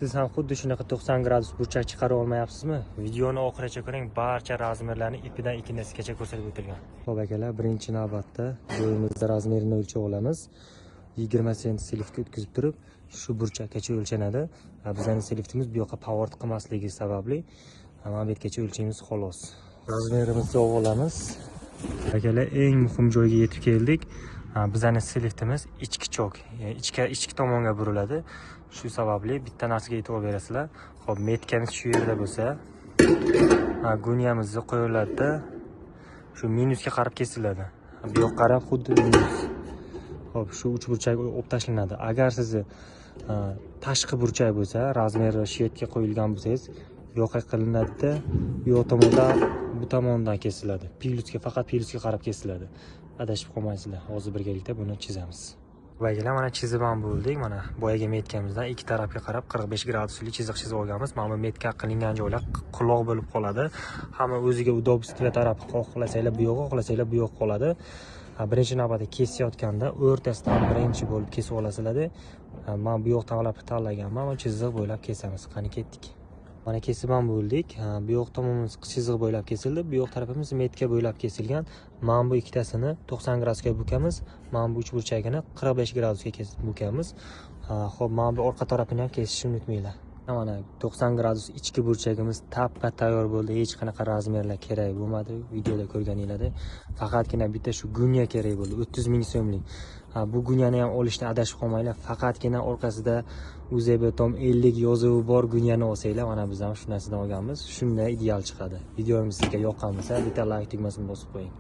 Siz ham xuddi shunaqa 90 gradus burchak chiqarib olmayapsizmi? Videoni oxirigacha ko'ring, barcha razmerlarni ipidan ignasigacha ko'rsatib o'tilgan. Xo'p akalar, birinchi navbatda joyimizda razmerini o'lchab olamiz. 20 sent silifga o'tkazib turib, shu burchakgacha o'lchanadi. Bizning siliftimiz bu yoqqa pavort qilmasligi sababli mana bu yergacha o'lchaymiz xolos. Razmerimizni olamiz. Akalar, eng muhim joyga yetib keldik. Bizning siliftimiz ichki chok, ichki tomonga buriladi. Shu sababli bitta narsaga e'tibor berasizlar. Xo'p, metkamiz shu yerda bo'lsa, gunyamizni qo'yiladi. Shu minusga qarab kesiladi. Bu yoqqa qarab xuddi minus. Xo'p, shu uch burchak olib tashlanadi. Agar sizni tashqi burchak bo'lsa, razmeri shu yerga qo'yilgan bo'lsangiz, bu yoqqa qilinadi-da, bu tomondan bu tomondan kesiladi. Faqat plyusga qarab kesiladi. Adashib qolmaysizlar. Hozir birgalikda buni chizamiz. Vaygala, mana chizib ham bo'ldik. Mana boyaga metkamizdan ikki tarafga qarab 45 gradusli chiziq chizib olganmiz. Mana bu metka qilingan joylar quloq bo'lib qoladi. Hamma o'ziga udobstva tarafi xohlasanglar bu yoqqa, xohlasanglar bu yoqqa qoladi. Birinchi navbatda kesayotganda o'rtasidan birinchi bo'lib kesib olasizlar-da. Men bu yoqdan olib tanlaganman, mana chiziq bo'ylab kesamiz. Qani ketdik. Mana kesib ham bo'ldik. Bu yoq tomonimiz chiziq bo'ylab kesildi, bu yoq tarafimiz metka bo'ylab kesilgan. Mana bu ikkitasini 90 gradusga bukamiz, mana bu uch burchagini 45 gradusga kesib bukamiz. Xo'p, mana bu orqa tarafini ham kesishni unutmanglar. Mana 90 gradus ichki burchagimiz tappa tayyor bo'ldi. Hech qanaqa razmerlar kerak bo'lmadi. Videoda ko'rganinglardek, faqatgina bitta shu gunya kerak bo'ldi. 30 ming so'mlik. Bu gunyani ham olishdan adashib qolmanglar. Faqatgina orqasida UZBeton 50 yozuvi bor gunyani olsanglar, mana biz ham shu narsadan olganmiz. Shunday ideal chiqadi. Videomiz sizga yoqqan bo'lsa, bitta like tugmasini bosib qo'ying.